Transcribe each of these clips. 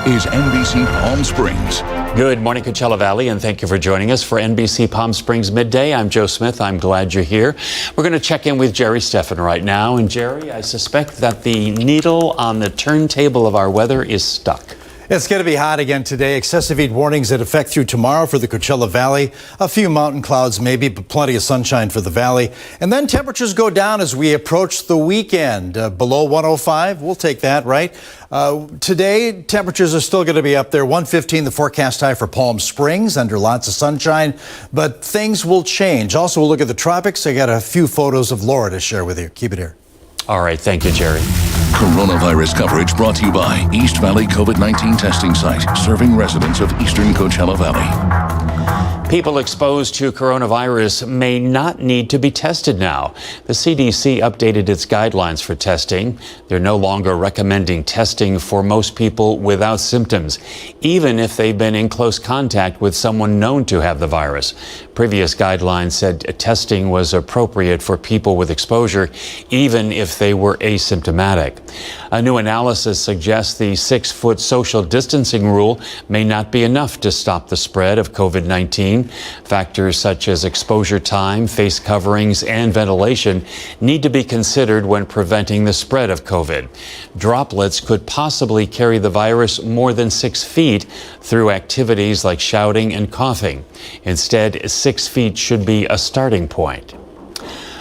is NBC Palm Springs. Good morning, Coachella Valley, and thank you for joining us for NBC Palm Springs Midday. I'm Joe Smith. I'm glad you're here. We're going to check in with Jerry Steffen right now. And Jerry, I suspect that the needle on the turntable of our weather is stuck. It's going to be hot again today. Excessive heat warnings in effect through tomorrow for the Coachella Valley. A few mountain clouds maybe, but plenty of sunshine for the valley. And then temperatures go down as we approach the weekend. Below 105, we'll take that, right? Today, temperatures are still going to be up there. 115, the forecast high for Palm Springs, under lots of sunshine. But things will change. Also, we'll look at the tropics. I got a few photos of Laura to share with you. Keep it here. All right. Thank you, Jerry. Coronavirus coverage brought to you by East Valley COVID-19 testing site, serving residents of eastern Coachella Valley. People exposed to coronavirus may not need to be tested now. The CDC updated its guidelines for testing. They're no longer recommending testing for most people without symptoms, even if they've been in close contact with someone known to have the virus. Previous guidelines said testing was appropriate for people with exposure, even if they were asymptomatic. A new analysis suggests the 6-foot social distancing rule may not be enough to stop the spread of COVID-19. Factors such as exposure time, face coverings, and ventilation need to be considered when preventing the spread of COVID. Droplets could possibly carry the virus more than 6 feet through activities like shouting and coughing. Instead, 6 feet should be a starting point.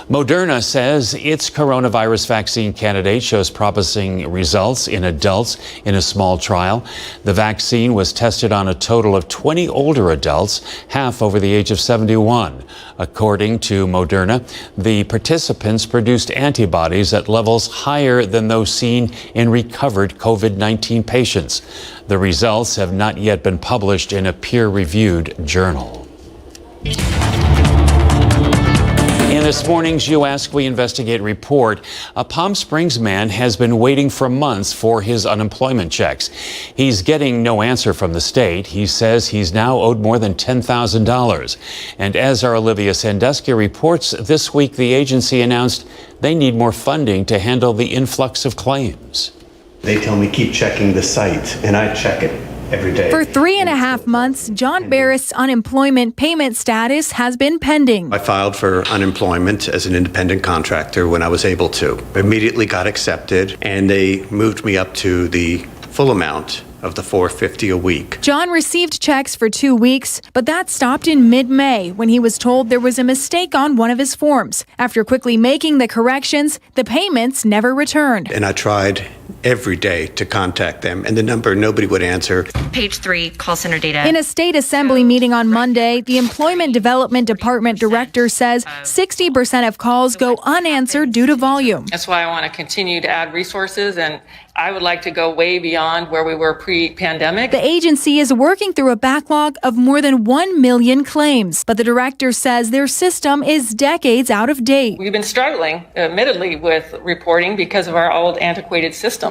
Moderna says its coronavirus vaccine candidate shows promising results in adults in a small trial. The vaccine was tested on a total of 20 older adults, half over the age of 71. According to Moderna, the participants produced antibodies at levels higher than those seen in recovered COVID-19 patients. The results have not yet been published in a peer-reviewed journal. In this morning's You Ask, We Investigate report, a Palm Springs man has been waiting for months for his unemployment checks. He's getting no answer from the state. He says he's now owed more than $10,000. And as our Olivia Sandusky reports, this week the agency announced they need more funding to handle the influx of claims. They tell me keep checking the site, and I check it every day. For 3.5 months, John Barris' unemployment payment status has been pending. I filed for unemployment as an independent contractor when I was able to. Immediately got accepted, and they moved me up to the full amount of the $450 a week. John received checks for 2 weeks, but that stopped in mid-May when he was told there was a mistake on one of his forms. After quickly making the corrections, the payments never returned. And I tried every day to contact them, and the number nobody would answer. Page 3, call center data. In a state assembly meeting on Monday, the Employment Development Department director says 60% of calls go unanswered due to volume. That's why I want to continue to add resources, and I would like to go way beyond where we were pre-pandemic. The agency is working through a backlog of more than 1 million claims, but the director says their system is decades out of date. We've been struggling, admittedly, with reporting because of our old antiquated systems.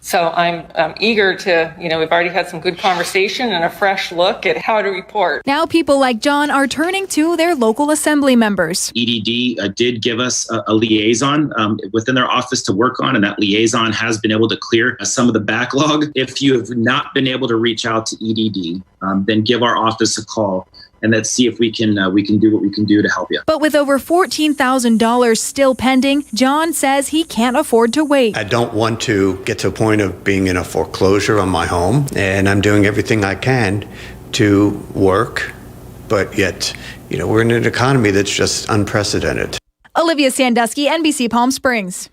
So I'm eager to, we've already had some good conversation and a fresh look at how to report. Now people like John are turning to their local assembly members. EDD did give us a liaison within their office to work on, and that liaison has been able to clear some of the backlog. If you have not been able to reach out to EDD, then give our office a call. And let's see if we can do what we can do to help you. But with over $14,000 still pending, John says he can't afford to wait. I don't want to get to a point of being in a foreclosure on my home, and I'm doing everything I can to work, but yet, we're in an economy that's just unprecedented. Olivia Sandusky, NBC Palm Springs.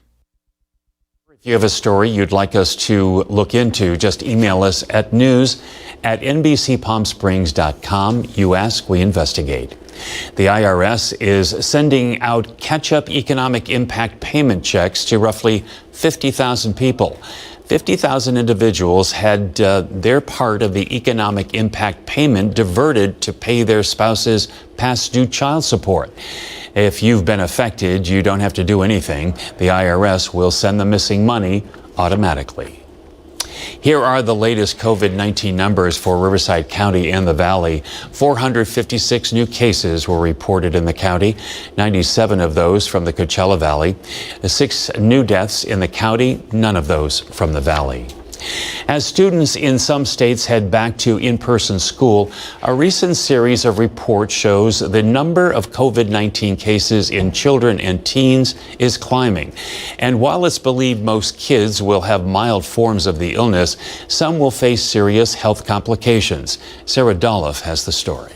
If you have a story you'd like us to look into, just email us at news@nbcpalmsprings.com. You ask, we investigate. The IRS is sending out catch-up economic impact payment checks to roughly 50,000 people. 50,000 individuals had their part of the economic impact payment diverted to pay their spouse's past due child support. If you've been affected, you don't have to do anything. The IRS will send the missing money automatically. Here are the latest COVID-19 numbers for Riverside County and the Valley. 456 new cases were reported in the county, 97 of those from the Coachella Valley. 6 new deaths in the county, none of those from the Valley. As students in some states head back to in-person school, a recent series of reports shows the number of COVID-19 cases in children and teens is climbing. And while it's believed most kids will have mild forms of the illness, some will face serious health complications. Sarah Dolph has the story.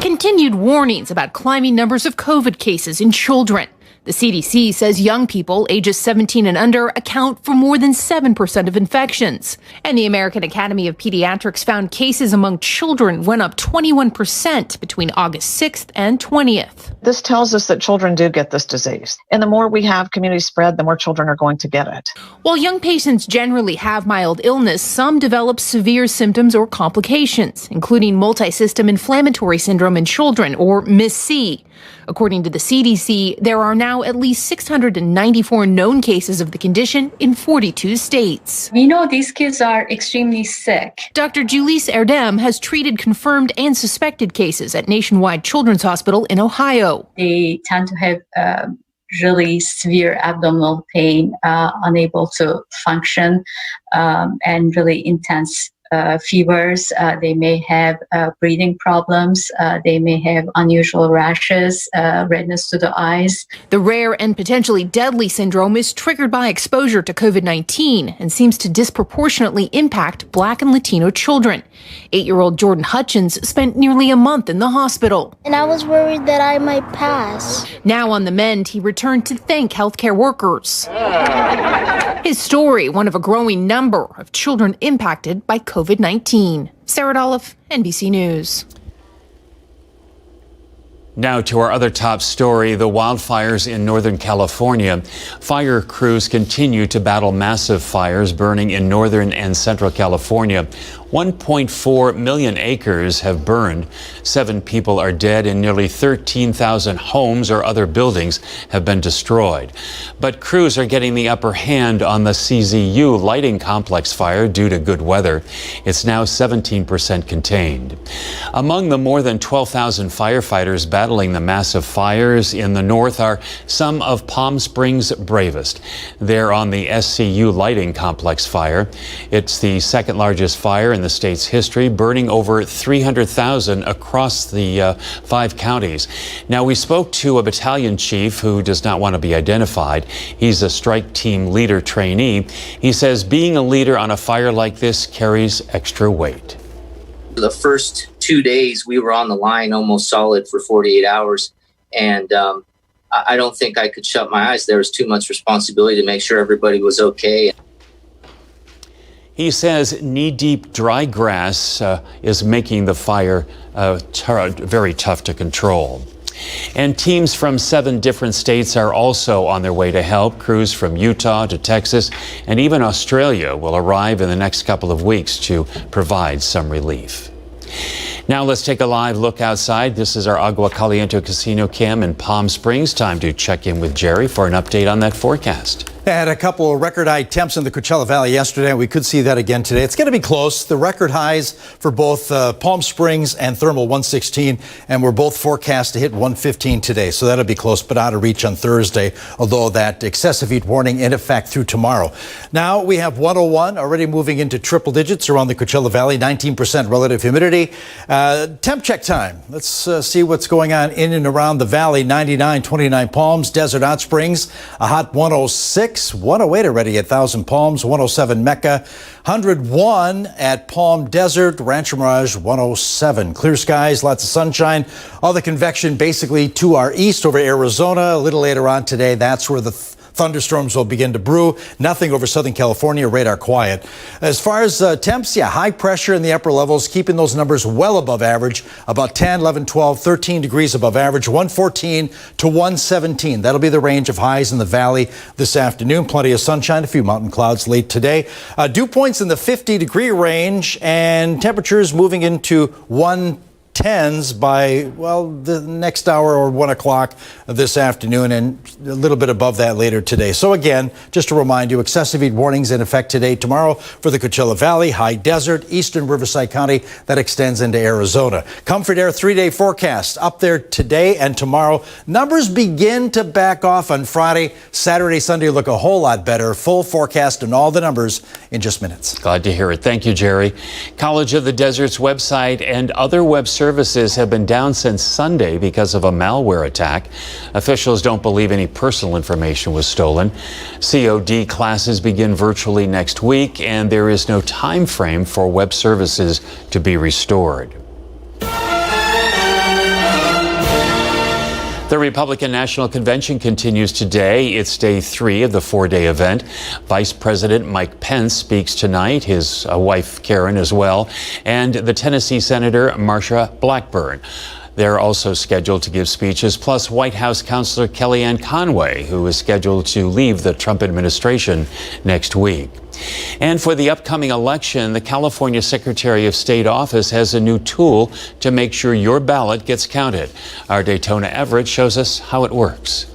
Continued warnings about climbing numbers of COVID cases in children. The CDC says young people ages 17 and under account for more than 7% of infections. And the American Academy of Pediatrics found cases among children went up 21% between August 6th and 20th. This tells us that children do get this disease. And the more we have community spread, the more children are going to get it. While young patients generally have mild illness, some develop severe symptoms or complications, including multisystem inflammatory syndrome in children, or MIS-C. According to the CDC, there are now at least 694 known cases of the condition in 42 states. We know these kids are extremely sick. Dr. Julisse Erdem has treated confirmed and suspected cases at Nationwide Children's Hospital in Ohio. They tend to have really severe abdominal pain, unable to function, and really intense fevers. They may have breathing problems. They may have unusual rashes, redness to the eyes. The rare and potentially deadly syndrome is triggered by exposure to COVID-19 and seems to disproportionately impact Black and Latino children. 8-year-old Jordan Hutchins spent nearly a month in the hospital. And I was worried that I might pass. Now on the mend, he returned to thank healthcare workers. His story, one of a growing number of children impacted by COVID-19. Sarah Dolph, NBC News. Now to our other top story, the wildfires in Northern California. Fire crews continue to battle massive fires burning in Northern and Central California. 1.4 million acres have burned. 7 people are dead and nearly 13,000 homes or other buildings have been destroyed. But crews are getting the upper hand on the CZU lighting complex fire due to good weather. It's now 17% contained. Among the more than 12,000 firefighters battling the massive fires in the north are some of Palm Springs' bravest. They're on the SCU lighting complex fire. It's the second largest fire in the state's history, burning over 300,000 across the 5 counties. Now, we spoke to a battalion chief who does not want to be identified. He's a strike team leader trainee. He says being a leader on a fire like this carries extra weight. The first 2 days we were on the line almost solid for 48 hours. And I don't think I could shut my eyes. There was too much responsibility to make sure everybody was okay. He says knee-deep dry grass is making the fire very tough to control. And teams from 7 different states are also on their way to help. Crews from Utah to Texas and even Australia will arrive in the next couple of weeks to provide some relief. Now let's take a live look outside. This is our Agua Caliente Casino Cam in Palm Springs. Time to check in with Jerry for an update on that forecast. Had a couple of record high temps in the Coachella Valley yesterday. We could see that again today. It's going to be close. The record highs for both Palm Springs and Thermal 116, and we're both forecast to hit 115 today. So that'll be close, but out of reach on Thursday, although that excessive heat warning in effect through tomorrow. Now we have 101 already moving into triple digits around the Coachella Valley, 19% relative humidity. Temp check time. Let's see what's going on in and around the valley. 99, 29 Palms, Desert Hot Springs, a hot 106. 108 already at Thousand Palms, 107 Mecca, 101 at Palm Desert, Rancho Mirage 107. Clear skies, lots of sunshine. All the convection basically to our east over Arizona. A little later on today, that's where the thunderstorms will begin to brew. Nothing over Southern California, radar quiet. As far as temps, high pressure in the upper levels, keeping those numbers well above average, about 10, 11, 12, 13 degrees above average, 114 to 117. That'll be the range of highs in the valley this afternoon. Plenty of sunshine, a few mountain clouds late today. Dew points in the 50-degree range and temperatures moving into 110 tens by, well, the next hour or 1 o'clock this afternoon, and a little bit above that later today. So again, just to remind you, excessive heat warnings in effect today, tomorrow for the Coachella Valley, High Desert, eastern Riverside County, that extends into Arizona. Comfort Air 3-day forecast up there today and tomorrow. Numbers begin to back off on Friday. Saturday, Sunday look a whole lot better. Full forecast and all the numbers in just minutes. Glad to hear it. Thank you, Jerry. College of the Desert's website and other web services have been down since Sunday because of a malware attack. Officials don't believe any personal information was stolen. COD classes begin virtually next week, and there is no time frame for web services to be restored. The Republican National Convention continues today. It's day 3 of the 4-day event. Vice President Mike Pence speaks tonight, his wife Karen as well, and the Tennessee Senator Marsha Blackburn. They're also scheduled to give speeches, plus White House Counselor Kellyanne Conway, who is scheduled to leave the Trump administration next week. And for the upcoming election, the California Secretary of State office has a new tool to make sure your ballot gets counted. Our Daytona Everett shows us how it works.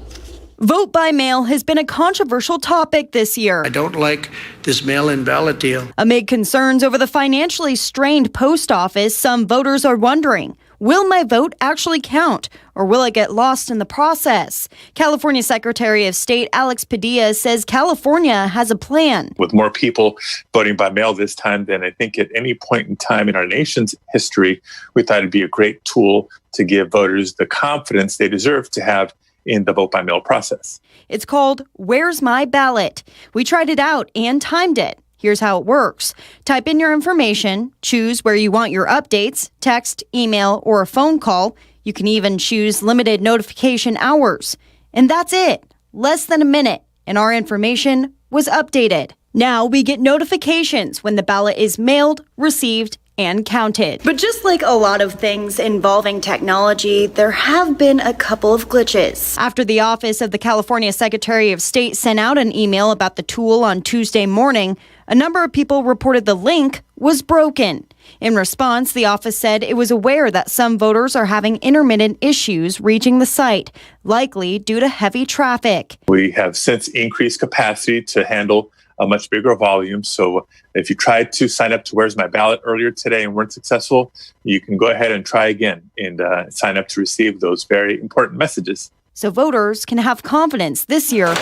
Vote by mail has been a controversial topic this year. I don't like this mail-in ballot deal. Amid concerns over the financially strained post office, some voters are wondering, will my vote actually count, or will it get lost in the process? California Secretary of State Alex Padilla says California has a plan. With more people voting by mail this time than I think at any point in time in our nation's history, we thought it'd be a great tool to give voters the confidence they deserve to have in the vote by mail process. It's called Where's My Ballot? We tried it out and timed it. Here's how it works. Type in your information, choose where you want your updates, text, email, or a phone call. You can even choose limited notification hours. And that's it. Less than a minute, and our information was updated. Now we get notifications when the ballot is mailed, received, and counted. But just like a lot of things involving technology, there have been a couple of glitches. After the office of the California Secretary of State sent out an email about the tool on Tuesday morning, a number of people reported the link was broken. In response, the office said it was aware that some voters are having intermittent issues reaching the site, likely due to heavy traffic. We have since increased capacity to handle a much bigger volume. So if you tried to sign up to Where's My Ballot earlier today and weren't successful, you can go ahead and try again and sign up to receive those very important messages. So voters can have confidence this year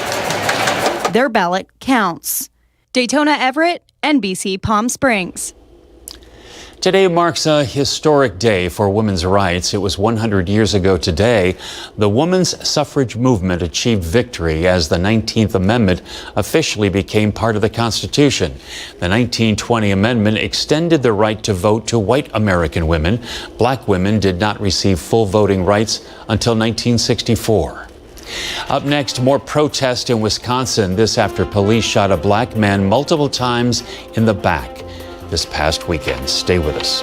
their ballot counts. Daytona Everett, NBC Palm Springs. Today marks a historic day for women's rights. It was 100 years ago today the women's suffrage movement achieved victory as the 19th Amendment officially became part of the Constitution. The 1920 Amendment extended the right to vote to white American women. Black women did not receive full voting rights until 1964. Up next, more protest in Wisconsin. This after police shot a black man multiple times in the back this past weekend. Stay with us.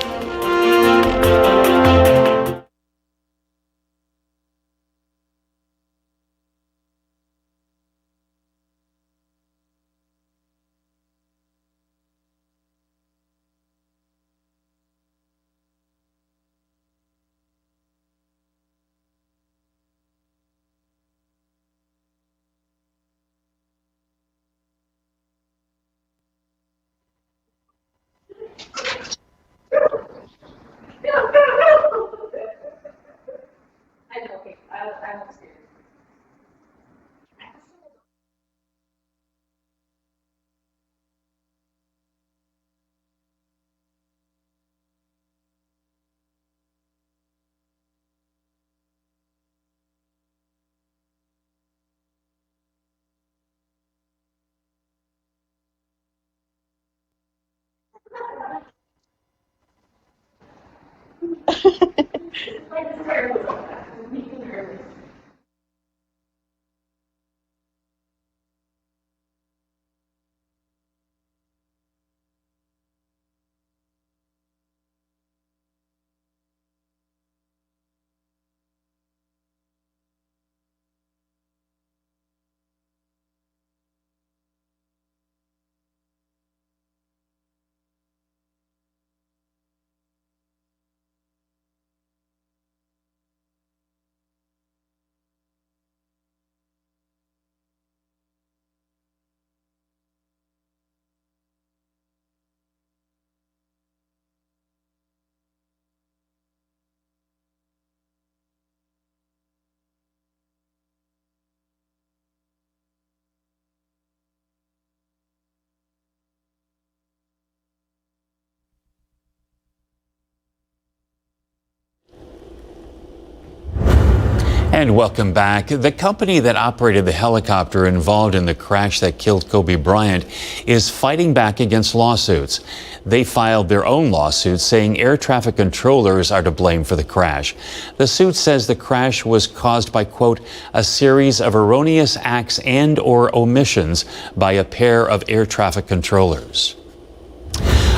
And welcome back. The company that operated the helicopter involved in the crash that killed Kobe Bryant is fighting back against lawsuits. They filed their own lawsuit saying air traffic controllers are to blame for the crash. The suit says the crash was caused by, quote, a series of erroneous acts and or omissions by a pair of air traffic controllers.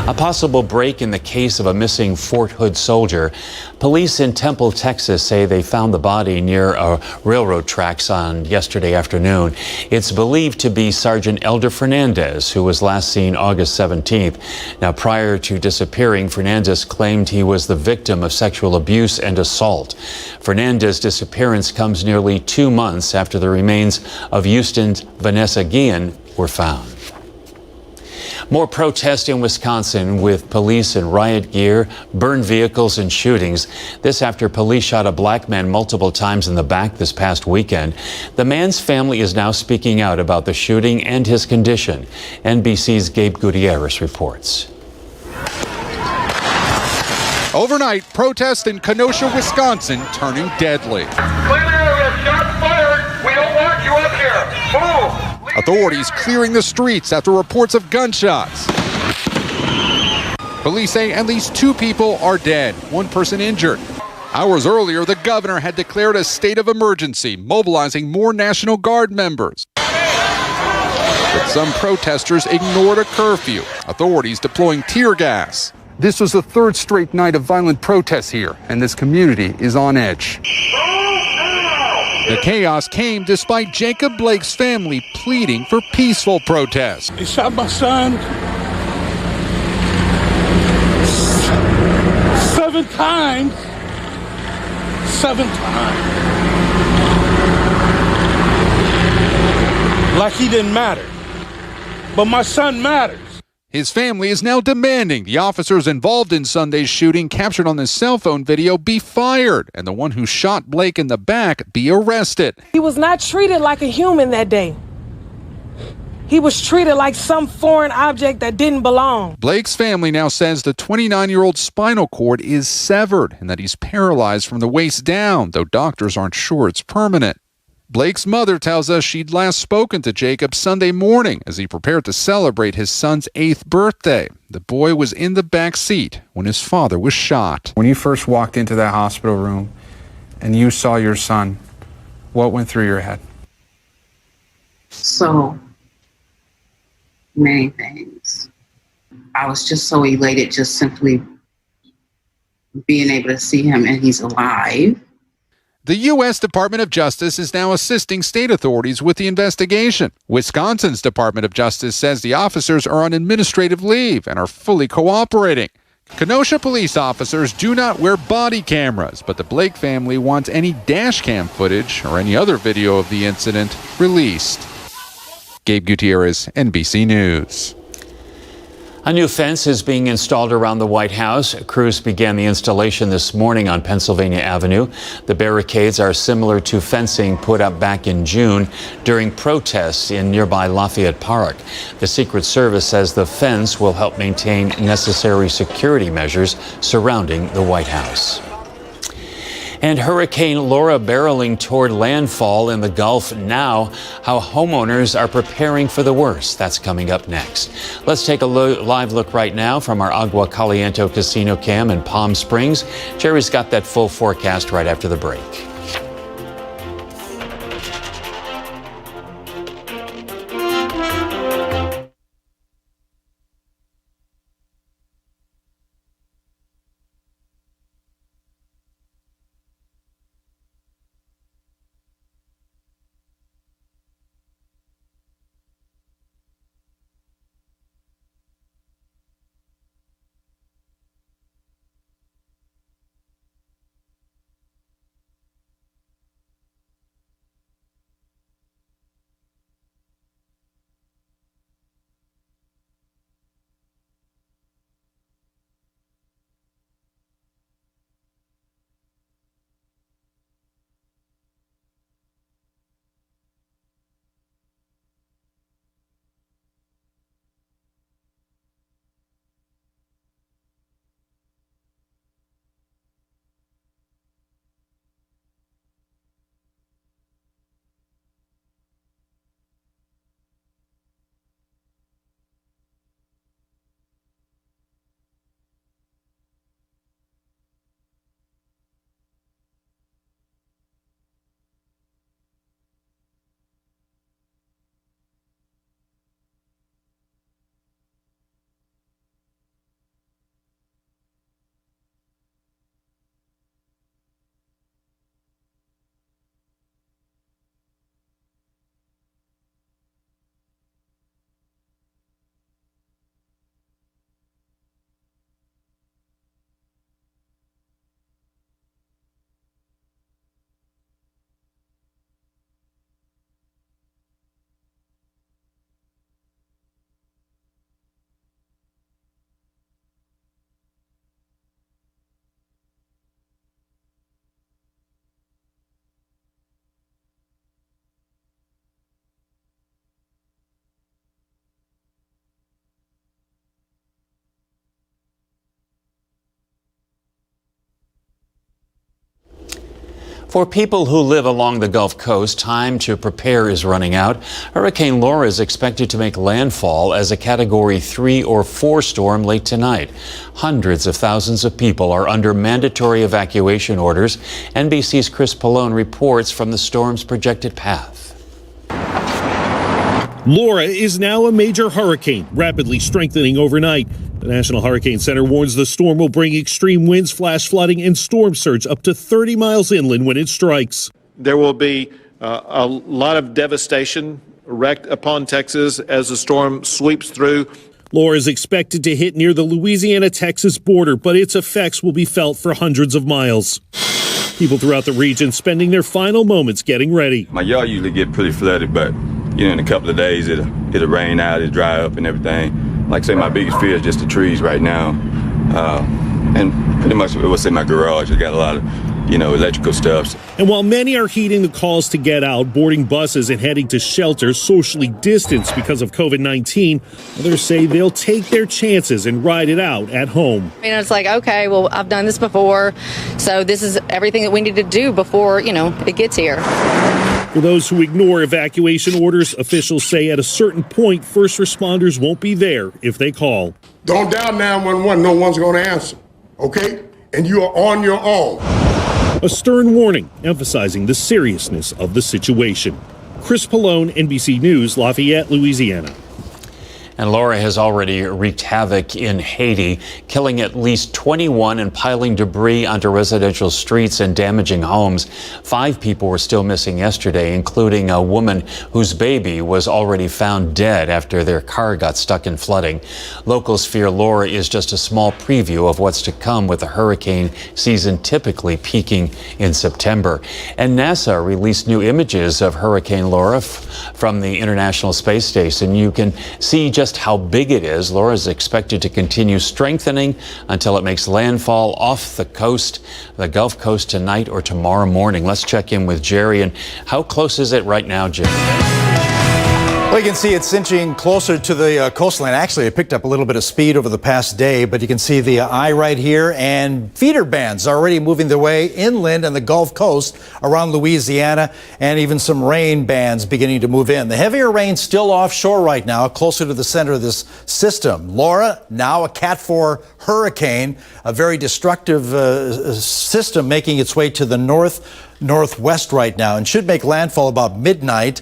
A possible break in the case of a missing Fort Hood soldier. Police in Temple, Texas say they found the body near railroad tracks on yesterday afternoon. It's believed to be Sergeant Elder Fernandez, who was last seen August 17th. Now, prior to disappearing, Fernandez claimed he was the victim of sexual abuse and assault. Fernandez's disappearance comes nearly 2 months after the remains of Houston's Vanessa Guillen were found. More protests in Wisconsin with police in riot gear, burned vehicles and shootings. This after police shot a black man multiple times in the back this past weekend. The man's family is now speaking out about the shooting and his condition. NBC's Gabe Gutierrez reports. Overnight, protests in Kenosha, Wisconsin turning deadly. Shots fired. We don't want you up here. Move. Authorities clearing the streets after reports of gunshots. Police say at least 2 people are dead, 1 person injured. Hours earlier, the governor had declared a state of emergency, mobilizing more National Guard members. But some protesters ignored a curfew, authorities deploying tear gas. This was the 3rd straight night of violent protests here, and this community is on edge. The chaos came despite Jacob Blake's family pleading for peaceful protest. They shot my son 7 times. 7 times. Like he didn't matter. But my son matters. His family is now demanding the officers involved in Sunday's shooting captured on this cell phone video be fired and the one who shot Blake in the back be arrested. He was not treated like a human that day. He was treated like some foreign object that didn't belong. Blake's family now says the 29-year-old's spinal cord is severed and that he's paralyzed from the waist down, though doctors aren't sure it's permanent. Blake's mother tells us she'd last spoken to Jacob Sunday morning as he prepared to celebrate his son's 8th birthday. The boy was in the back seat when his father was shot. When you first walked into that hospital room and you saw your son, what went through your head? So many things. I was just so elated just simply being able to see him and he's alive. The U.S. Department of Justice is now assisting state authorities with the investigation. Wisconsin's Department of Justice says the officers are on administrative leave and are fully cooperating. Kenosha police officers do not wear body cameras, but the Blake family wants any dash cam footage or any other video of the incident released. Gabe Gutierrez, NBC News. A new fence is being installed around the White House. Crews began the installation this morning on Pennsylvania Avenue. The barricades are similar to fencing put up back in June during protests in nearby Lafayette Park. The Secret Service says the fence will help maintain necessary security measures surrounding the White House. And Hurricane Laura barreling toward landfall in the Gulf now. How homeowners are preparing for the worst. That's coming up next. Let's take a live look right now from our Agua Caliente casino cam in Palm Springs. Jerry's got that full forecast right after the break. For people who live along the Gulf Coast, time to prepare is running out. Hurricane Laura is expected to make landfall as a Category 3 or 4 storm late tonight. Hundreds of thousands of people are under mandatory evacuation orders. NBC's Chris Pallone reports from the storm's projected path. Laura is now a major hurricane, rapidly strengthening overnight. The National Hurricane Center warns the storm will bring extreme winds, flash flooding, and storm surge up to 30 miles inland when it strikes. There will be a lot of devastation wreaked upon Texas as the storm sweeps through. Laura is expected to hit near the Louisiana-Texas border, but its effects will be felt for hundreds of miles. People throughout the region spending their final moments getting ready. My yard usually get pretty flooded, but in a couple of days it'll rain out, it'll dry up and everything. Like I say, my biggest fear is just the trees right now. And pretty much I would say my garage. I got a lot of, electrical stuff. And while many are heeding the calls to get out, boarding buses and heading to shelters socially distanced because of COVID-19, others say they'll take their chances and ride it out at home. It's like, okay, well, I've done this before, so this is everything that we need to do before, it gets here. For those who ignore evacuation orders, officials say at a certain point, first responders won't be there if they call. Don't dial 911, no one's going to answer, okay? And you are on your own. A stern warning emphasizing the seriousness of the situation. Chris Pallone, NBC News, Lafayette, Louisiana. And Laura has already wreaked havoc in Haiti, killing at least 21 and piling debris onto residential streets and damaging homes. 5 people were still missing yesterday, including a woman whose baby was already found dead after their car got stuck in flooding. Locals fear Laura is just a small preview of what's to come, with the hurricane season typically peaking in September. And NASA released new images of Hurricane Laura from the International Space Station. You can see just how big it is. Laura is expected to continue strengthening until it makes landfall off the coast, the Gulf Coast, tonight or tomorrow morning. Let's check in with Jerry. And how close is it right now, Jerry? Well, you can see it's inching closer to the coastline. Actually, it picked up a little bit of speed over the past day, but you can see the eye right here, and feeder bands are already moving their way inland and the Gulf Coast around Louisiana, and even some rain bands beginning to move in. The heavier rain still offshore right now, closer to the center of this system. Laura, now a Cat 4 hurricane, a very destructive system making its way to the northwest right now, and should make landfall about midnight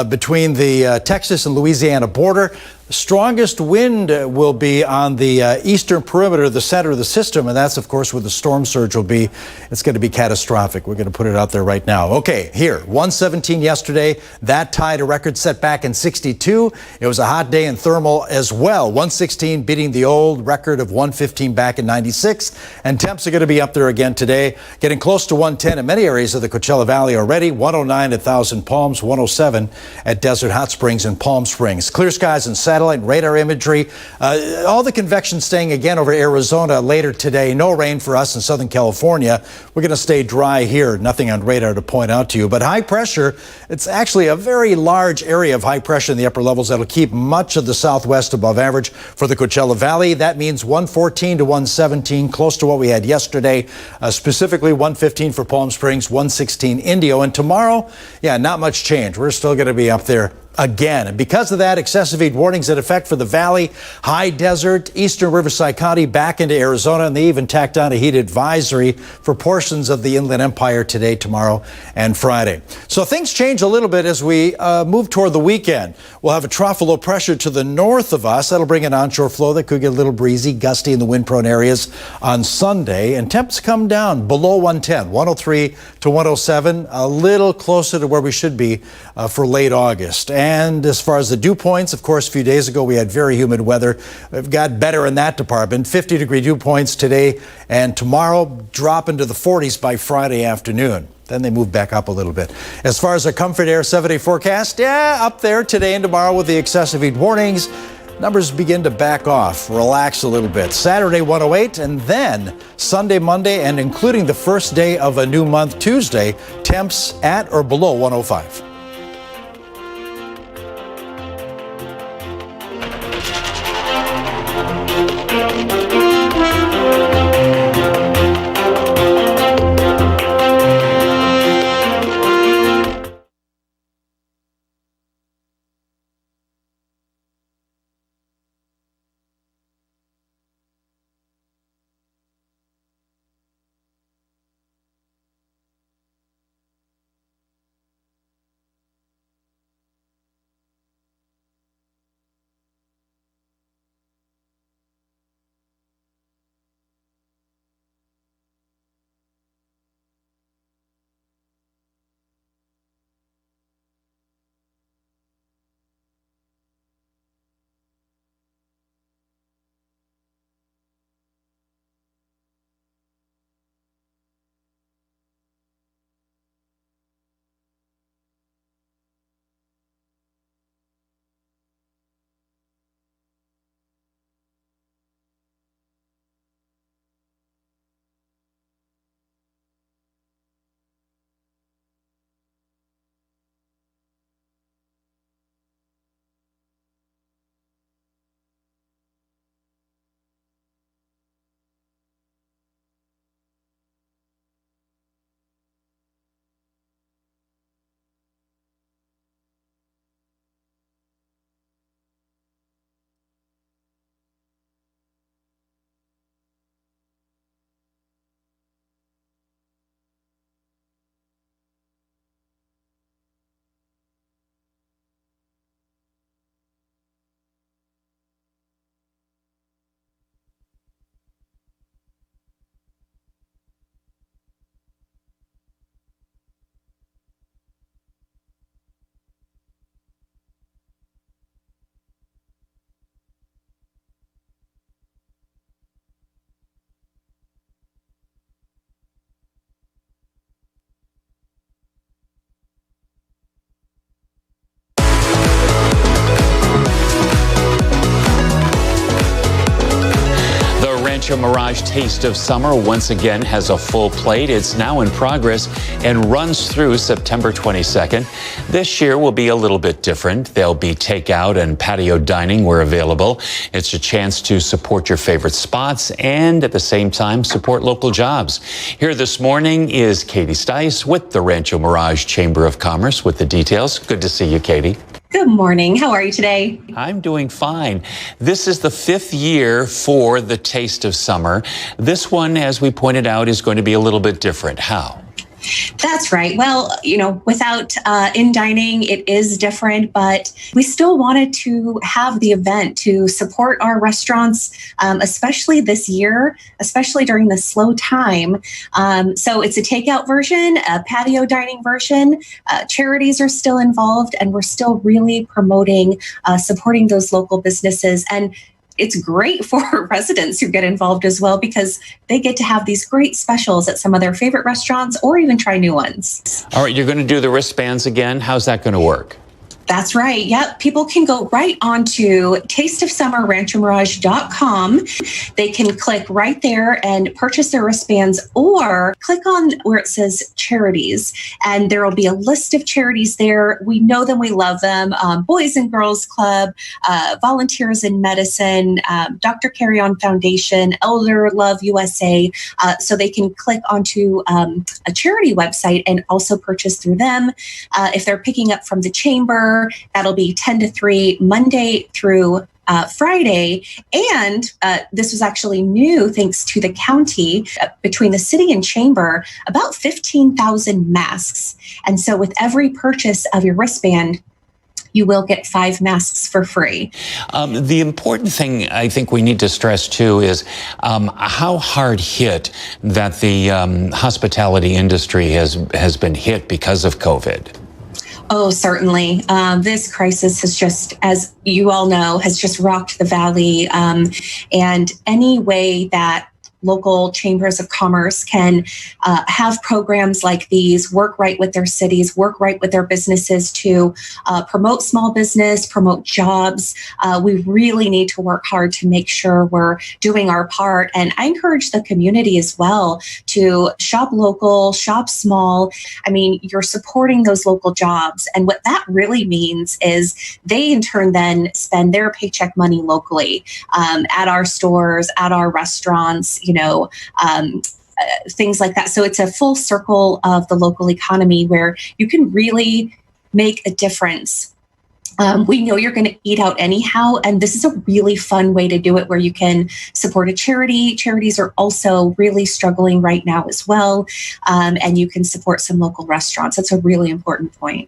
between the Texas and Louisiana border. The strongest wind will be on the eastern perimeter, the center of the system, and that's, of course, where the storm surge will be. It's going to be catastrophic. We're going to put it out there right now. Okay, here, 117 yesterday. That tied a record set back in 62. It was a hot day in thermal as well. 116 beating the old record of 115 back in 96. And temps are going to be up there again today, getting close to 110 in many areas of the Coachella Valley already. 109 at Thousand Palms, 107 at Desert Hot Springs and Palm Springs. Clear skies and satellite and radar imagery. All the convection staying again over Arizona later today. No rain for us in Southern California. We're going to stay dry here. Nothing on radar to point out to you. But high pressure, it's actually a very large area of high pressure in the upper levels that'll keep much of the southwest above average for the Coachella Valley. That means 114 to 117, close to what we had yesterday. Specifically 115 for Palm Springs, 116 Indio. And tomorrow, not much change. We're still going to be up there again. And because of that, excessive heat warnings in effect for the valley, high desert, eastern Riverside County, back into Arizona, and they even tacked on a heat advisory for portions of the Inland Empire today, tomorrow, and Friday. So things change a little bit as we move toward the weekend. We'll have a trough of low pressure to the north of us. That'll bring an onshore flow that could get a little breezy, gusty in the wind-prone areas on Sunday. And temps come down below 110, 103 to 107, a little closer to where we should be for late August. And as far as the dew points, of course, a few days ago we had very humid weather. We've got better in that department. 50-degree dew points today and tomorrow, drop into the 40s by Friday afternoon. Then they move back up a little bit. As far as our comfort air 7-day forecast, up there today and tomorrow with the excessive heat warnings. Numbers begin to back off, relax a little bit. Saturday, 108, and then Sunday, Monday, and including the first day of a new month, Tuesday, temps at or below 105. Rancho Mirage Taste of Summer once again has a full plate. It's now in progress and runs through September 22nd. This year will be a little bit different. There'll be takeout and patio dining where available. It's a chance to support your favorite spots and at the same time support local jobs. Here this morning is Katie Stice with the Rancho Mirage Chamber of Commerce with the details. Good to see you, Katie. Good morning. How are you today? I'm doing fine. This is the 5th year for the Taste of Summer. This one, as we pointed out, is going to be a little bit different. How? That's right. Well, without in dining, it is different, but we still wanted to have the event to support our restaurants, especially this year, especially during the slow time. So it's a takeout version, a patio dining version. Charities are still involved, and we're still really promoting, supporting those local businesses. And it's great for residents who get involved as well because they get to have these great specials at some of their favorite restaurants or even try new ones. All right, you're going to do the wristbands again. How's that going to work? That's right. Yep. People can go right onto tasteofsummerranchomirage.com. They can click right there and purchase their wristbands or click on where it says charities. And there will be a list of charities there. We know them. We love them. Boys and Girls Club, Volunteers in Medicine, Dr. Carry On Foundation, Elder Love USA. So they can click onto a charity website and also purchase through them. If they're picking up from the chamber, that'll be 10 to 3 Monday through Friday. And this was actually new thanks to the county, between the city and chamber, about 15,000 masks. And so with every purchase of your wristband, you will get 5 masks for free. The important thing I think we need to stress too is how hard hit that the hospitality industry has been hit because of COVID. Oh, certainly. This crisis has just, as you all know, has just rocked the valley. And any way that local chambers of commerce can have programs like these, work right with their cities, work right with their businesses to promote small business, promote jobs. We really need to work hard to make sure we're doing our part. And I encourage the community as well to shop local, shop small. I mean, you're supporting those local jobs. And what that really means is they in turn then spend their paycheck money locally at our stores, at our restaurants, things like that. So it's a full circle of the local economy where you can really make a difference. We know you're going to eat out anyhow, and this is a really fun way to do it where you can support a charity. Charities are also really struggling right now as well, and you can support some local restaurants. That's a really important point.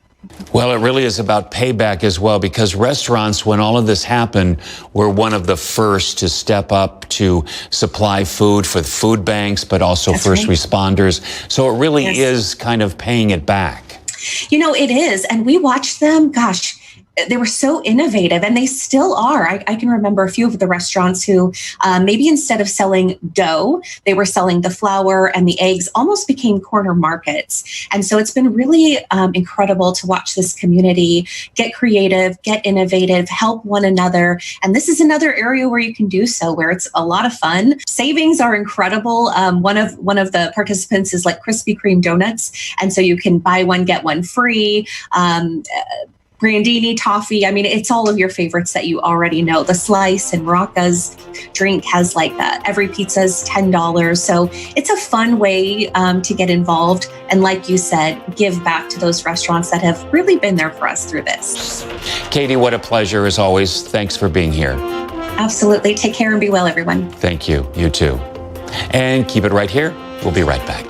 Well, it really is about payback as well, because restaurants, when all of this happened, were one of the first to step up to supply food for the food banks, but also That's first right. responders. So it really Yes. is kind of paying it back. It is. And we watched them, gosh, they were so innovative, and they still are. I can remember a few of the restaurants who maybe instead of selling dough, they were selling the flour and the eggs, almost became corner markets. And so it's been really incredible to watch this community get creative, get innovative, help one another. And this is another area where you can do so, where it's a lot of fun. Savings are incredible. One of the participants is like Krispy Kreme donuts. And so you can buy one, get one free. Grandini toffee. I mean, it's all of your favorites that you already know. The Slice and Rocca's drink has like that. Every pizza is $10. So it's a fun way to get involved. And like you said, give back to those restaurants that have really been there for us through this. Katie, what a pleasure as always. Thanks for being here. Absolutely. Take care and be well, everyone. Thank you. You too. And keep it right here. We'll be right back.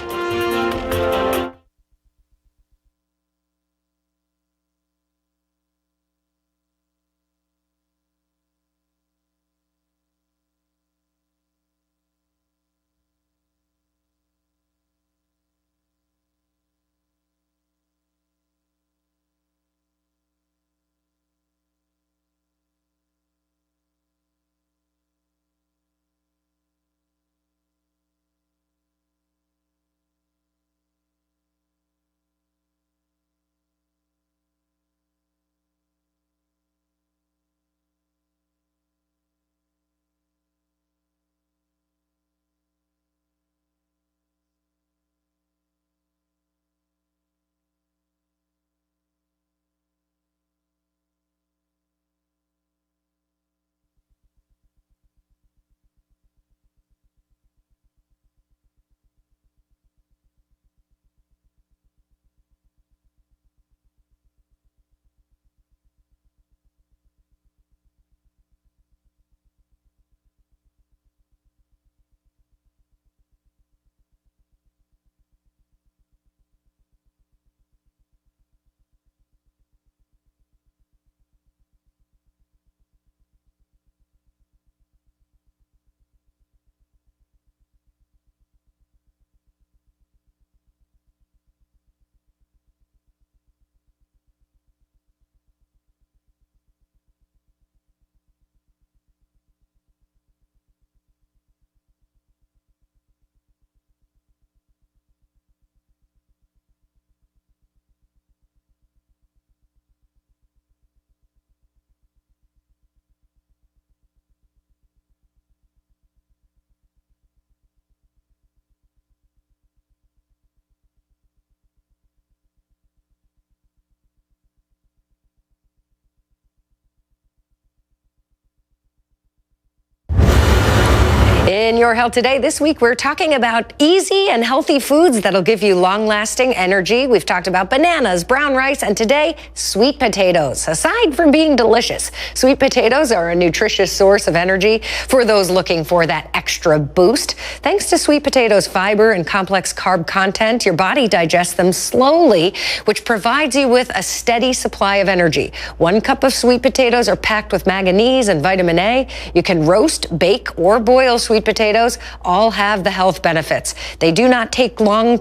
In Your Health Today, this week we're talking about easy and healthy foods that'll give you long-lasting energy. We've talked about bananas, brown rice, and today, sweet potatoes. Aside from being delicious, sweet potatoes are a nutritious source of energy for those looking for that extra boost. Thanks to sweet potatoes' fiber and complex carb content, your body digests them slowly, which provides you with a steady supply of energy. 1 cup of sweet potatoes are packed with manganese and vitamin A. You can roast, bake, or boil sweet potatoes. All have the health benefits. They do take a long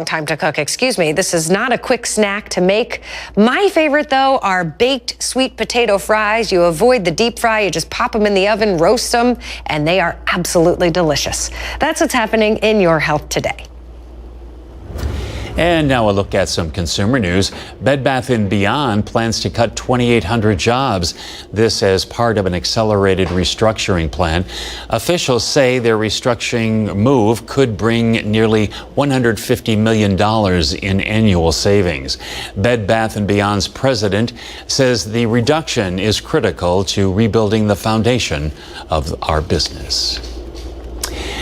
time to cook, excuse me. This is not a quick snack to make. My favorite, though, are baked sweet potato fries. You avoid the deep fry. You just pop them in the oven, roast them, and they are absolutely delicious. That's what's happening in Your Health Today. And now a look at some consumer news. Bed Bath & Beyond plans to cut 2,800 jobs. This as part of an accelerated restructuring plan. Officials say their restructuring move could bring nearly $150 million in annual savings. Bed Bath & Beyond's president says the reduction is critical to rebuilding the foundation of our business.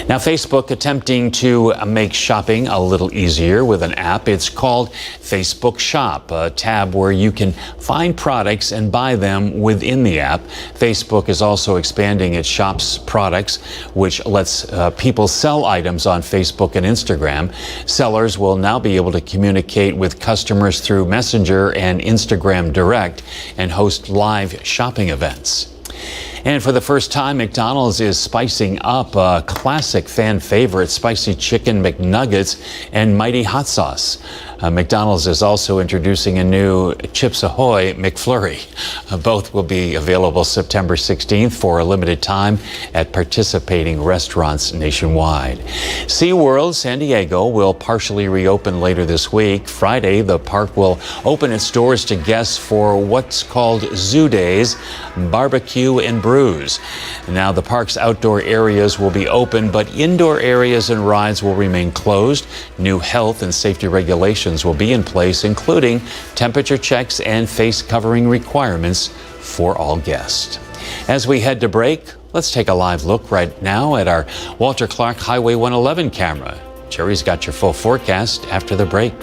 Now, Facebook attempting to make shopping a little easier with an app. It's called Facebook Shop, a tab where you can find products and buy them within the app. Facebook is also expanding its Shop's products, which lets people sell items on Facebook and Instagram. Sellers will now be able to communicate with customers through Messenger and Instagram Direct and host live shopping events. And for the first time, McDonald's is spicing up a classic fan favorite, spicy chicken McNuggets and mighty hot sauce. McDonald's is also introducing a new Chips Ahoy McFlurry. Both will be available September 16th for a limited time at participating restaurants nationwide. SeaWorld San Diego will partially reopen later this week. Friday, the park will open its doors to guests for what's called Zoo Days, barbecue and brews. Now, the park's outdoor areas will be open, but indoor areas and rides will remain closed. New health and safety regulations will be in place, including temperature checks and face covering requirements for all guests. As we head to break, let's take a live look right now at our Walter Clark Highway 111 camera. Jerry's got your full forecast after the break.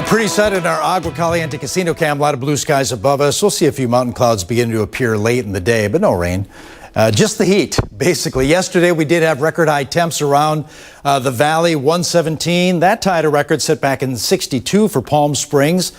Pretty sight in our Agua Caliente casino cam. A lot of blue skies above us. We'll see a few mountain clouds begin to appear late in the day, but no rain. Just the heat, basically. Yesterday, we did have record high temps around the valley, 117. That tied a record set back in 62 for Palm Springs.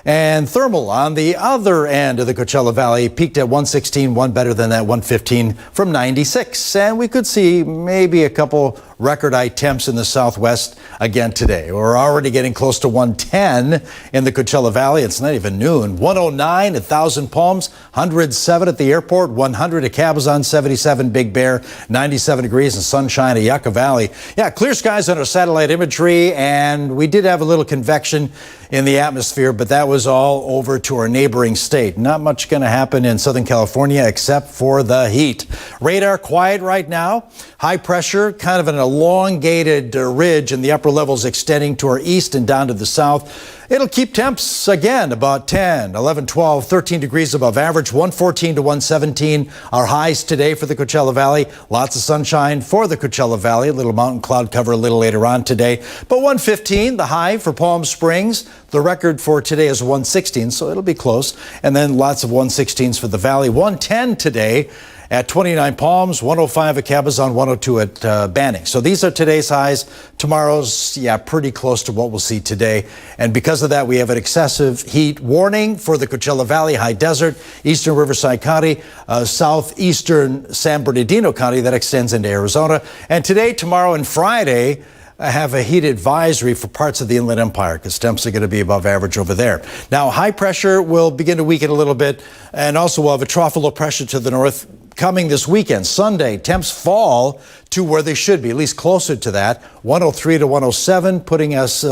And thermal on the other end of the Coachella Valley peaked at 116, one better than that 115 from 96. And we could see maybe a couple record high temps in the southwest again today. We're already getting close to 110 in the Coachella Valley. It's not even noon. 109 at Thousand Palms, 107 at the airport, 100 at Cabazon, 77 Big Bear, 97 degrees and sunshine at Yucca Valley. Yeah, clear skies on our satellite imagery, and we did have a little convection in the atmosphere, but that was all over to our neighboring state. Not much going to happen in Southern California except for the heat. Radar quiet right now. High pressure, kind of an elongated ridge in the upper levels extending to our east and down to the south. It'll keep temps again about 10, 11, 12, 13 degrees above average, 114 to 117. Our highs today for the Coachella Valley. Lots of sunshine for the Coachella Valley. A little mountain cloud cover a little later on today. But 115, the high for Palm Springs. The record for today is 116, so it'll be close. And then lots of 116s for the valley. 110 today at 29 Palms, 105 at Cabazon, 102 at Banning. So these are today's highs. Tomorrow's, pretty close to what we'll see today. And because of that, we have an excessive heat warning for the Coachella Valley, High Desert, Eastern Riverside County, southeastern San Bernardino County that extends into Arizona. And today, tomorrow, and Friday, I have a heat advisory for parts of the Inland Empire because temps are going to be above average over there. Now, high pressure will begin to weaken a little bit, and also we'll have a trough of low pressure to the north coming this weekend. Sunday, temps fall to where they should be, at least closer to that, 103 to 107, putting us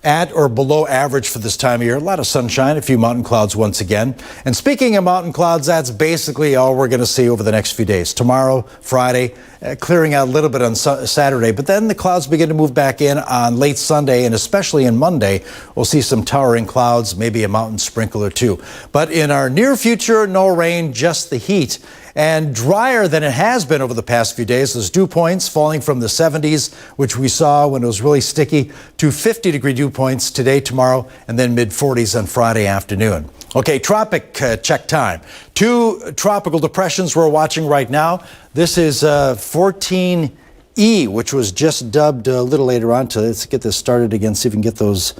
at or below average for this time of year. A lot of sunshine, a few mountain clouds once again. And speaking of mountain clouds, that's basically all we're going to see over the next few days. Tomorrow, Friday, clearing out a little bit on Saturday, but then the clouds begin to move back in on late Sunday, and especially in Monday, we'll see some towering clouds, maybe a mountain sprinkle or two. But in our near future, no rain, just the heat. And drier than it has been over the past few days. Those dew points falling from the 70s, which we saw when it was really sticky, to 50-degree dew points today, tomorrow, and then mid-40s on Friday afternoon. Okay, tropic check time. Two tropical depressions we're watching right now. This is 14E, which was just dubbed a little later on. Let's get this started again, see if we can get those.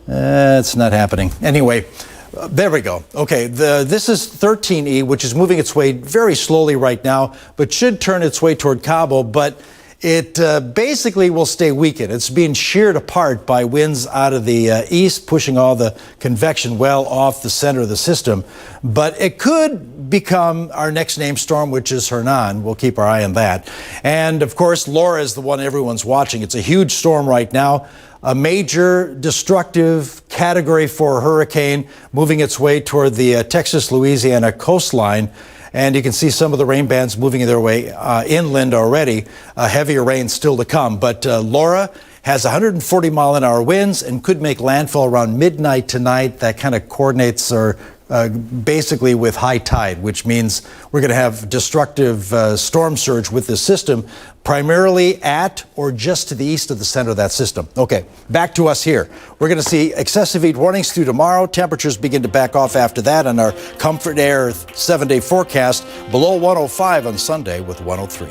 It's not happening. Anyway. There we go. Okay, this is 13E, which is moving its way very slowly right now, but should turn its way toward Cabo, but it basically will stay weakened. It's being sheared apart by winds out of the east, pushing all the convection well off the center of the system. But it could become our next named storm, which is Hernan. We'll keep our eye on that. And, of course, Laura is the one everyone's watching. It's a huge storm right now. A major destructive Category 4 hurricane moving its way toward the Texas-Louisiana coastline. And you can see some of the rain bands moving their way inland already. Heavier rain still to come. But Laura has 140-mile-an-hour winds and could make landfall around midnight tonight. That kind of coordinates or basically with high tide, which means we're going to have destructive storm surge with this system, primarily at or just to the east of the center of that system. Okay, back to us here. We're going to see excessive heat warnings through tomorrow. Temperatures begin to back off after that on our Comfort Air 7-day forecast. Below 105 on Sunday with 103.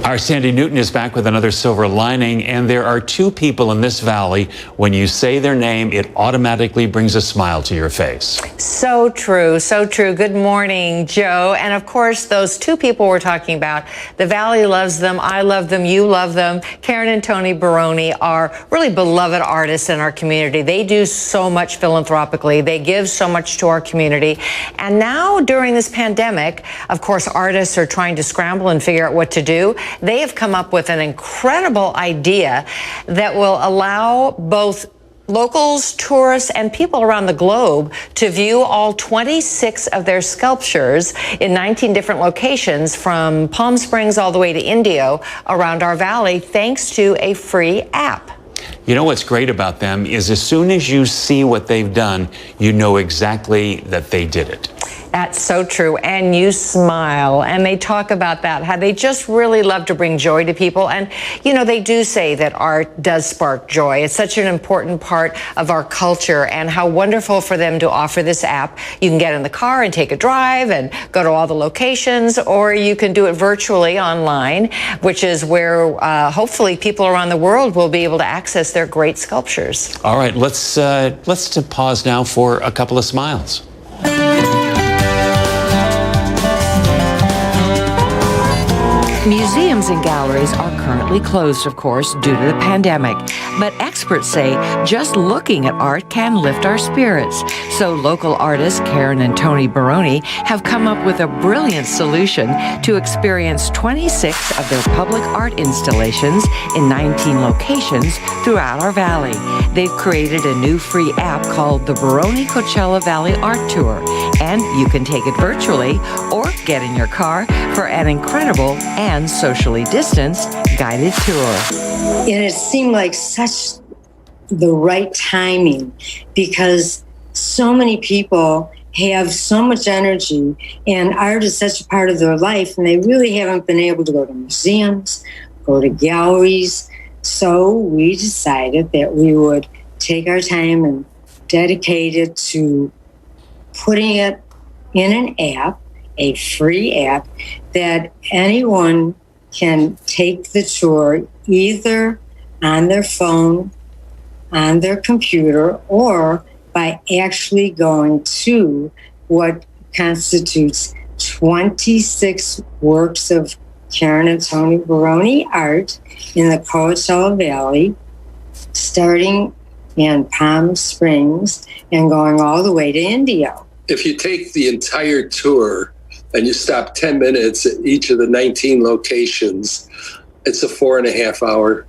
Our Sandy Newton is back with another silver lining, and there are two people in this valley. When you say their name, it automatically brings a smile to your face. So true, so true. Good morning, Joe. And of course, those two people we're talking about, the valley loves them, I love them, you love them. Karen and Tony Baroni are really beloved artists in our community. They do so much philanthropically. They give so much to our community. And now during this pandemic, of course, artists are trying to scramble and figure out what to do. They have come up with an incredible idea that will allow both locals, tourists, and people around the globe to view all 26 of their sculptures in 19 different locations from Palm Springs all the way to Indio around our valley, thanks to a free app. You know what's great about them is as soon as you see what they've done, you know exactly that they did it. That's so true. And you smile. And they talk about that, how they just really love to bring joy to people. And, you know, they do say that art does spark joy. It's such an important part of our culture, and how wonderful for them to offer this app. You can get in the car and take a drive and go to all the locations, or you can do it virtually online, which is where hopefully people around the world will be able to access their great sculptures. All right, let's pause now for a couple of smiles. Museums and galleries are currently closed, of course, due to the pandemic. But experts say just looking at art can lift our spirits. So local artists Karen and Tony Baroni have come up with a brilliant solution to experience 26 of their public art installations in 19 locations throughout our valley. They've created a new free app called the Baroni Coachella Valley Art Tour. And you can take it virtually or get in your car for an incredible and socially distanced guided tour. And it seemed like such the right timing, because so many people have so much energy and art is such a part of their life, and they really haven't been able to go to museums, go to galleries. So we decided that we would take our time and dedicate it to putting it in an app, a free app, that anyone can take the tour either on their phone, on their computer, or by actually going to what constitutes 26 works of Karen and Tony Baroni art in the Coachella Valley, starting in Palm Springs and going all the way to Indio. If you take the entire tour and you stop 10 minutes at each of the 19 locations, it's a 4.5-hour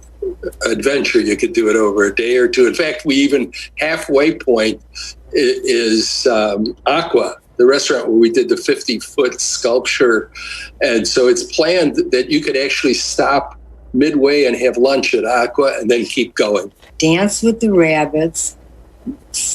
adventure. You could do it over a day or two. In fact, we even halfway point is Aqua, the restaurant where we did the 50-foot sculpture. And so it's planned that you could actually stop midway and have lunch at Aqua and then keep going. Dance with the rabbits,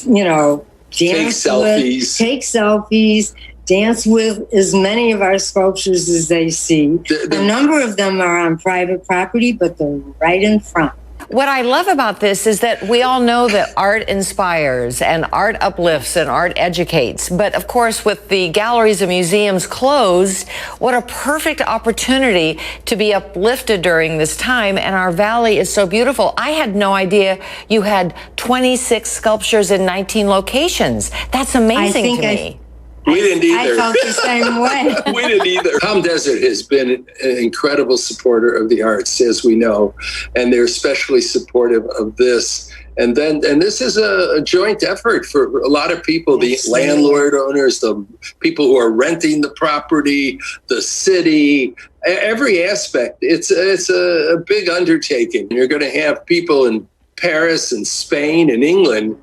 you know, take selfies, dance with as many of our sculptures as they see. A number of them are on private property, but they're right in front. What I love about this is that we all know that art inspires and art uplifts and art educates. But of course, with the galleries and museums closed, what a perfect opportunity to be uplifted during this time. And our valley is so beautiful. I had no idea you had 26 sculptures in 19 locations. That's amazing to me. We didn't either. I felt the same way. We didn't either. Palm Desert has been an incredible supporter of the arts, as we know, and they're especially supportive of this. And this is a joint effort for a lot of people, the landlord owners, the people who are renting the property, the city, every aspect. It's a big undertaking. You're going to have people in Paris and Spain and England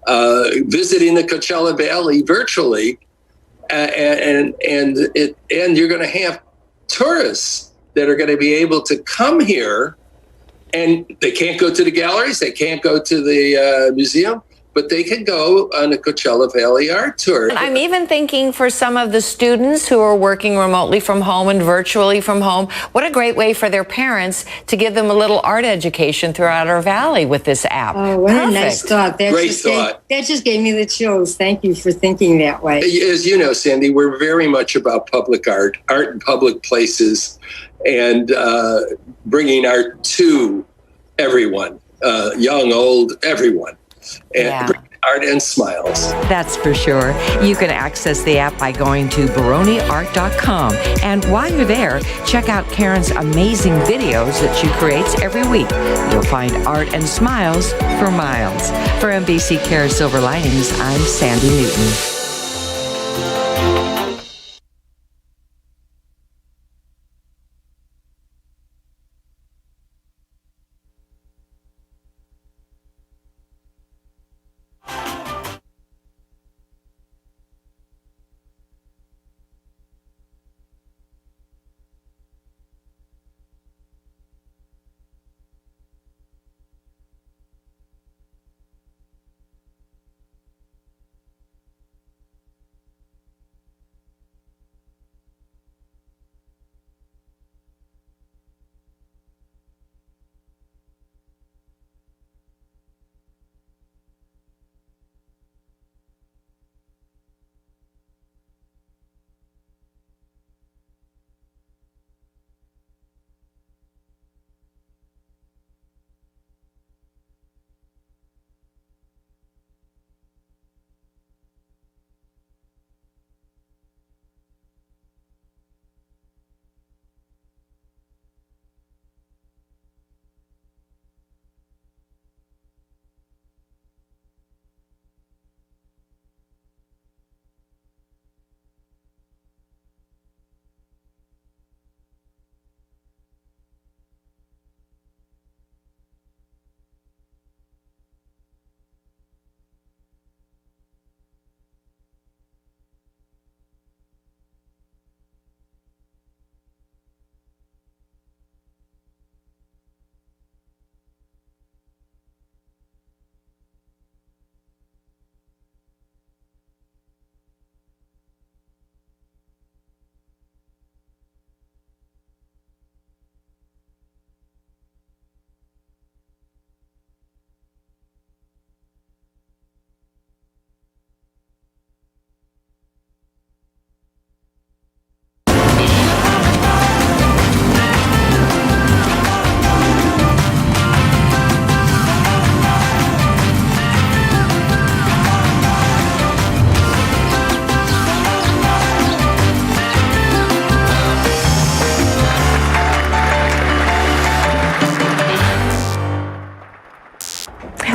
visiting the Coachella Valley virtually. And you're going to have tourists that are going to be able to come here, and they can't go to the galleries, they can't go to the museum, but they can go on a Coachella Valley art tour. And I'm even thinking for some of the students who are working remotely from home and virtually from home, what a great way for their parents to give them a little art education throughout our valley with this app. Oh, what a nice thought. Great thought. That just gave me the chills. Thank you for thinking that way. As you know, Sandy, we're very much about public art in public places. and bringing art to everyone, young, old, everyone, and bringing art and smiles. That's for sure. You can access the app by going to baroniart.com. And while you're there, check out Karen's amazing videos that she creates every week. You'll find art and smiles for miles. For NBC Cares Silver Linings, I'm Sandy Newton.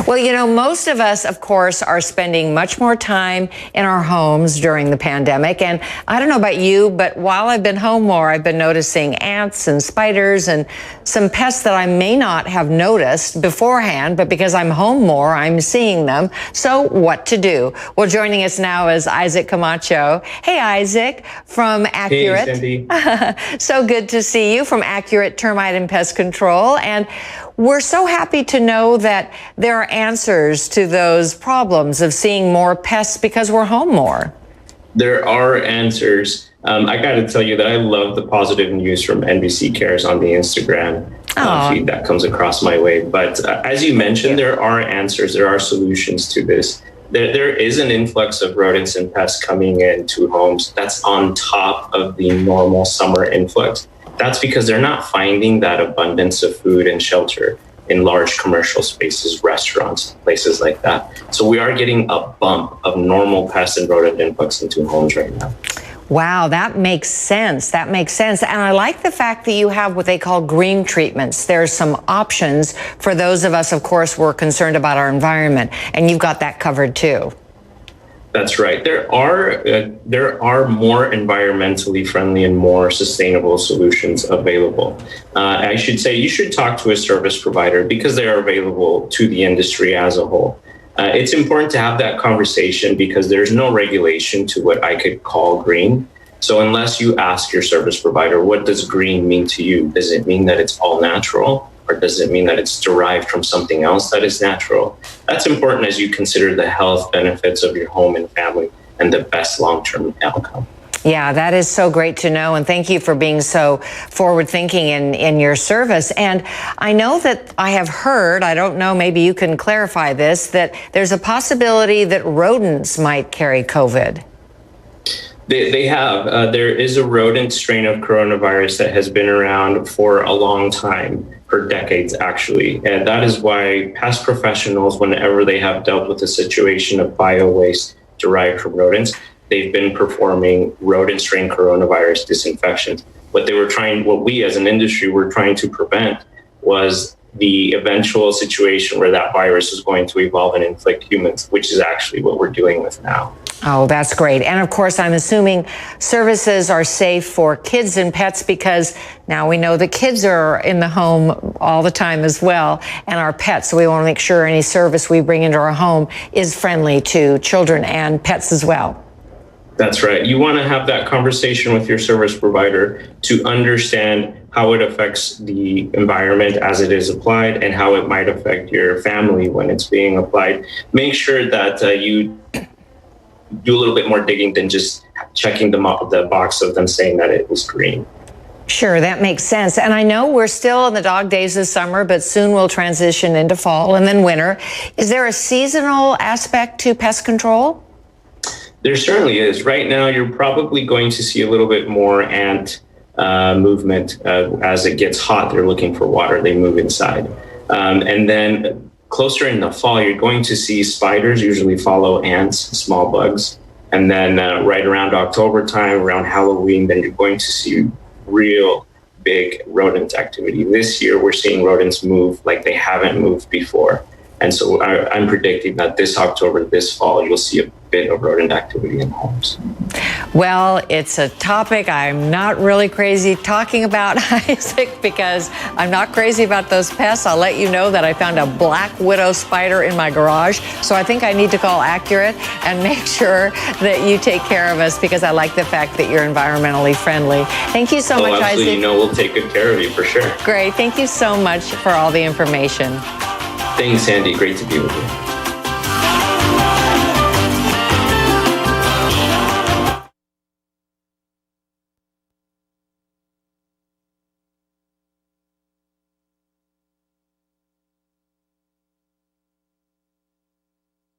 Well, you know, most of us, of course, are spending much more time in our homes during the pandemic. And I don't know about you, but while I've been home more, I've been noticing ants and spiders and some pests that I may not have noticed beforehand, but because I'm home more, I'm seeing them. So what to do? Well, joining us now is Isaac Camacho. Hey, Isaac, from Accurate. Hey, Cindy. So good to see you from Accurate Termite and Pest Control. And we're so happy to know that there are answers to those problems of seeing more pests because we're home more. There are answers. I got to tell you that I love the positive news from NBC Cares on the Instagram feed that comes across my way. But as you mentioned, there are answers. There are solutions to this. There is an influx of rodents and pests coming into homes. That's on top of the normal summer influx. That's because they're not finding that abundance of food and shelter in large commercial spaces, restaurants, places like that. So we are getting a bump of normal pest and rodent influx into homes right now. Wow, that makes sense. That makes sense. And I like the fact that you have what they call green treatments. There's some options for those of us, of course, who are concerned about our environment. And you've got that covered too. That's right. There are more environmentally friendly and more sustainable solutions available. I should say you should talk to a service provider because they are available to the industry as a whole. It's important to have that conversation because there's no regulation to what I could call green. So unless you ask your service provider, what does green mean to you? Does it mean that it's all natural? Or does it mean that it's derived from something else that is natural? That's important as you consider the health benefits of your home and family and the best long-term outcome. Yeah, that is so great to know. And thank you for being so forward-thinking in your service. And I know that I have heard, I don't know, maybe you can clarify this, that there's a possibility that rodents might carry COVID. They have. There is a rodent strain of coronavirus that has been around for a long time, for decades actually. And that is why pest professionals, whenever they have dealt with a situation of bio-waste derived from rodents, they've been performing rodent strain coronavirus disinfections. What we as an industry were trying to prevent was the eventual situation where that virus is going to evolve and inflict humans, which is actually what we're dealing with now. Oh, that's great. And of course, I'm assuming services are safe for kids and pets, because now we know the kids are in the home all the time as well, and our pets. So we want to make sure any service we bring into our home is friendly to children and pets as well. That's right. You want to have that conversation with your service provider to understand how it affects the environment as it is applied and how it might affect your family when it's being applied. Make sure that you do a little bit more digging than just checking the box of them saying that it was green. Sure, that makes sense. And I know we're still in the dog days this summer, but soon we'll transition into fall and then winter. Is there a seasonal aspect to pest control? There certainly is. Right now, you're probably going to see a little bit more ant movement. As it gets hot, they're looking for water. They move inside. And then closer in the fall, you're going to see spiders usually follow ants, small bugs. And then right around October time, around Halloween, then you're going to see real big rodent activity. This year, we're seeing rodents move like they haven't moved before. And so I'm predicting that this October, this fall, you'll see a bit of rodent activity in homes. Well, it's a topic I'm not really crazy talking about, Isaac, because I'm not crazy about those pests. I'll let you know that I found a black widow spider in my garage. So I think I need to call Accurate and make sure that you take care of us, because I like the fact that you're environmentally friendly. Thank you so much, absolutely. Isaac. You know, we'll take good care of you for sure. Great. Thank you so much for all the information. Thanks, Sandy. Great to be with you.